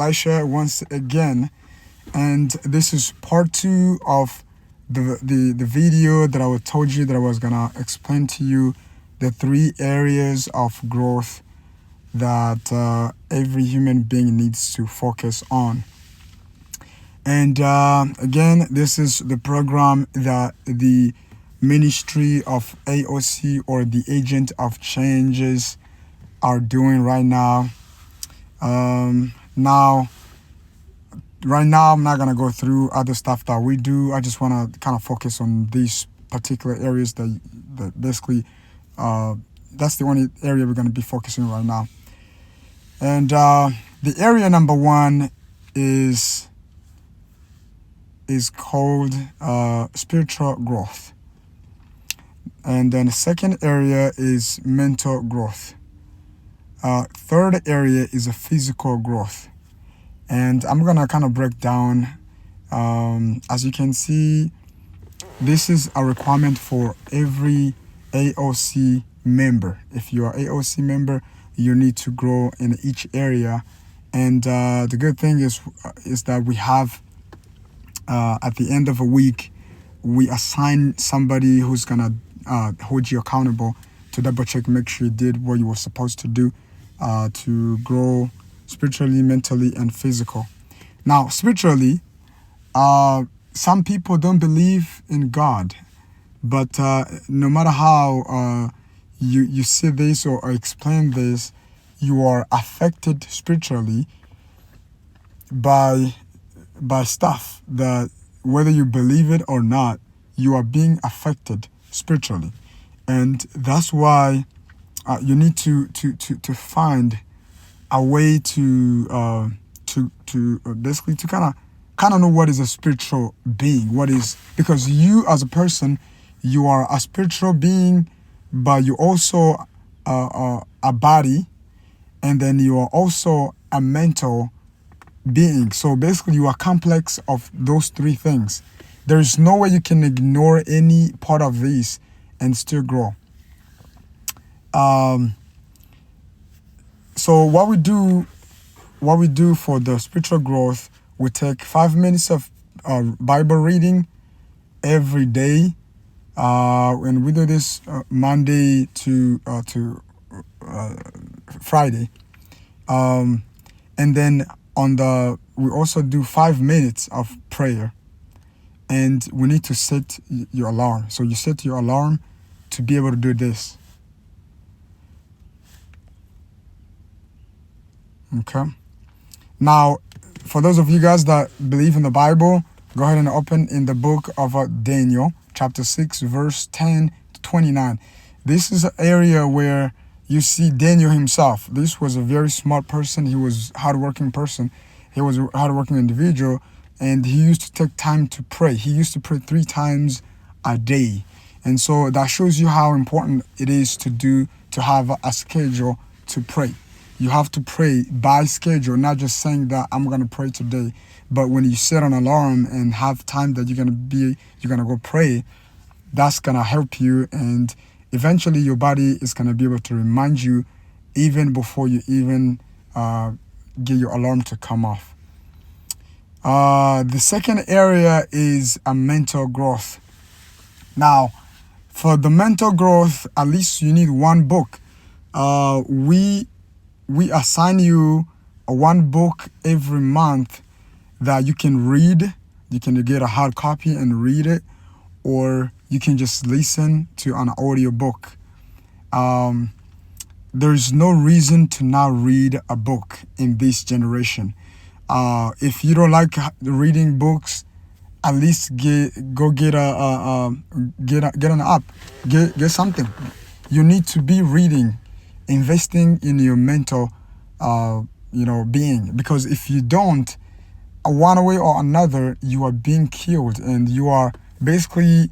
Elisha once again, and this is part 2 of the video that I told you that I was gonna explain to you the 3 areas of growth that every human being needs to focus on. And again, this is the program that the Ministry of AOC, or the Agent of Changes, are doing right now. Right now, I'm not going to go through other stuff that we do. I just want to kind of focus on these particular areas that basically, that's the only area we're going to be focusing right now. And the area number 1 is called spiritual growth. And then the second area is mental growth. Third area is a physical growth. And I'm going to kind of break down, as you can see, this is a requirement for every AOC member. If you are AOC member, you need to grow in each area. And the good thing is that we have, at the end of a week, we assign somebody who's going to hold you accountable to double check, make sure you did what you were supposed to do to grow spiritually, mentally, and physical. Now, spiritually, some people don't believe in God, but no matter how you see this or explain this, you are affected spiritually by stuff that, whether you believe it or not, you are being affected spiritually. And that's why you need to find a way to basically to kind of know what is a spiritual being. What is, because you as a person, you are a spiritual being, but you also a body, and then you are also a mental being. So basically, you are complex of those 3 things. There is no way you can ignore any part of these and still grow. So what we do for the spiritual growth, we take 5 minutes of Bible reading every day, and we do this Monday to Friday, and then we also do 5 minutes of prayer, and we need to set your alarm. So you set your alarm to be able to do this. Okay. Now, for those of you guys that believe in the Bible, go ahead and open in the book of Daniel, chapter 6, verse 10 to 29. This is an area where you see Daniel himself. This was a very smart person. He was a hardworking person. He was a hardworking individual, and he used to take time to pray. He used to pray 3 times a day. And so that shows you how important it is to have a schedule to pray. You have to pray by schedule, not just saying that I'm going to pray today. But when you set an alarm and have time that you're going to go pray, that's going to help you. And eventually your body is going to be able to remind you even before you even get your alarm to come off. The second area is a mental growth. Now, for the mental growth, at least you need 1 book. We assign you 1 book every month that you can read. You can get a hard copy and read it, or you can just listen to an audio book. There's no reason to not read a book in this generation. If you don't like reading books, at least get an app, get something. You need to be reading, investing in your mental being, because if you don't, one way or another, you are being killed, and you are backsliding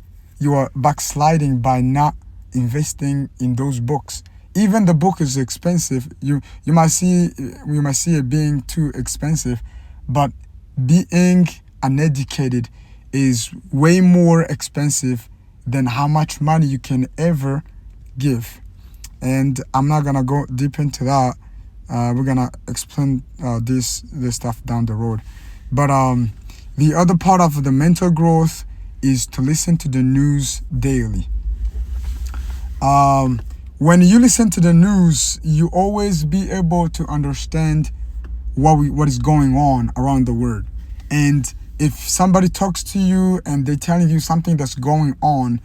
by not investing in those books. Even the book is expensive. You might see it being too expensive, but being uneducated is way more expensive than how much money you can ever give. And I'm not gonna go deep into that, We're gonna explain this stuff down the road. But the other part of the mental growth is to listen to the news daily. When you listen to the news, you always be able to understand what is going on around the world. And if somebody talks to you and they're telling you something that's going on,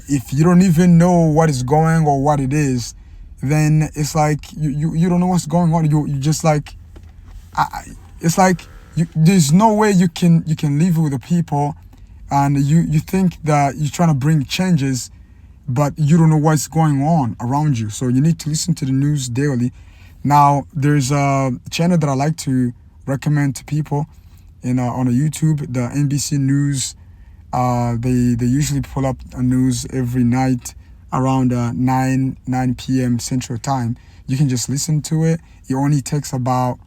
if you don't even know what is going or what it is, then it's like you don't know what's going on. You just like it's like there's no way you can live with the people, and you think that you're trying to bring changes, but you don't know what's going on around you. So you need to listen to the news daily. Now there's a channel that I like to recommend to people on a YouTube, the NBC News. They usually pull up a news every night around 9 p.m. Central Time. You can just listen to it. It only takes about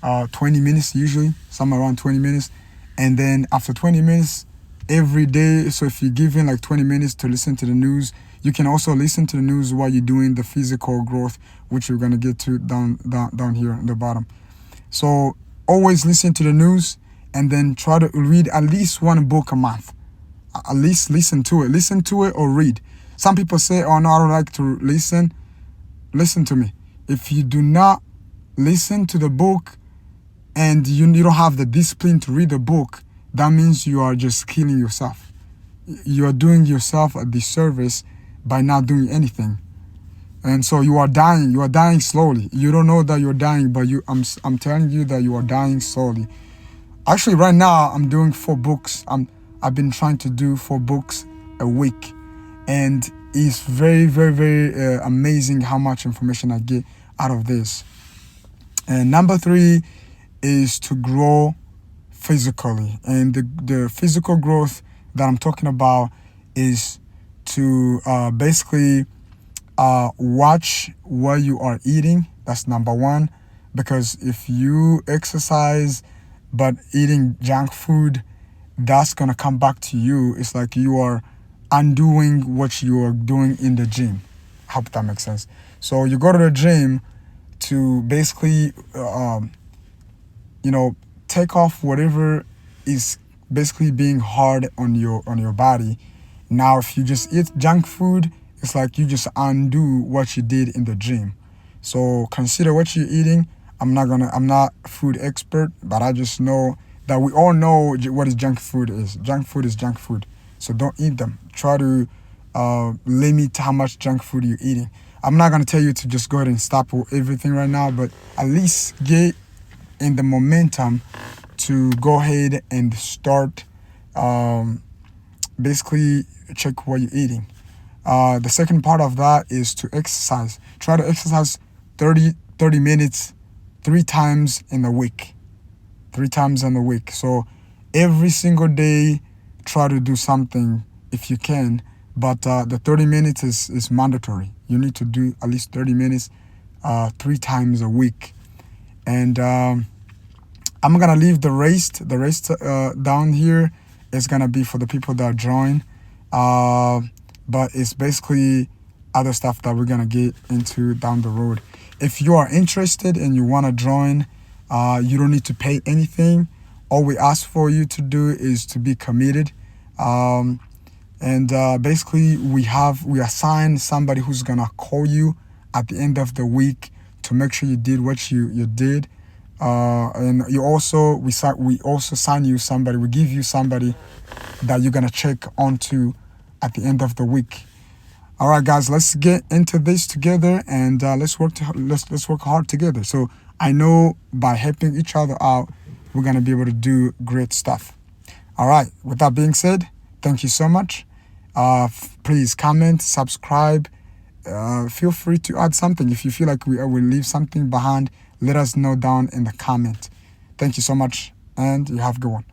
20 minutes usually, somewhere around 20 minutes. And then after 20 minutes every day, so if you're given like 20 minutes to listen to the news, you can also listen to the news while you're doing the physical growth, which we're going to get to down here in the bottom. So always listen to the news, and then try to read at least one book a month. At least listen to it or read. Some people say, oh no, I don't like to listen. Listen to me. If you do not listen to the book and you don't have the discipline to read the book, that means you are just killing yourself. You are doing yourself a disservice by not doing anything. And so you are dying slowly. You don't know that you're dying, but I'm telling you that you are dying slowly. Actually, right now I'm doing 4 books. I've been trying to do 4 books a week, and it's very, very, very amazing how much information I get out of this. And number 3 is to grow physically, and the physical growth that I'm talking about is to basically watch what you are eating. That's number 1, because if you exercise but eating junk food, that's gonna come back to you. It's like you are undoing what you are doing in the gym. I hope that makes sense. So you go to the gym to basically take off whatever is basically being hard on your body. Now if you just eat junk food, it's like you just undo what you did in the gym. So consider what you're eating. I'm not a food expert, but I just know that we all know what junk food is. Junk food is junk food. So don't eat them. Try to limit how much junk food you're eating. I'm not going to tell you to just go ahead and stop everything right now, but at least get in the momentum to go ahead and start basically check what you're eating. The second part of that is to exercise. Try to exercise 30 minutes 3 times in a week. 3 times in a week. So every single day, try to do something if you can. But the 30 minutes is mandatory. You need to do at least 30 minutes 3 times a week. And I'm going to leave the rest down here. It's going to be for the people that join. But it's basically other stuff that we're going to get into down the road. If you are interested and you want to join, you don't need to pay anything. All we ask for you to do is to be committed. And basically we assign somebody who's going to call you at the end of the week to make sure you did what you did. And we also assign you somebody, we give you somebody that you're going to check onto at the end of the week. All right, guys, let's get into this together, and let's work hard together. So I know by helping each other out, we're going to be able to do great stuff. All right, with that being said, thank you so much. Please comment, subscribe. Feel free to add something. If you feel like we will leave something behind, let us know down in the comment. Thank you so much, and you have a good one.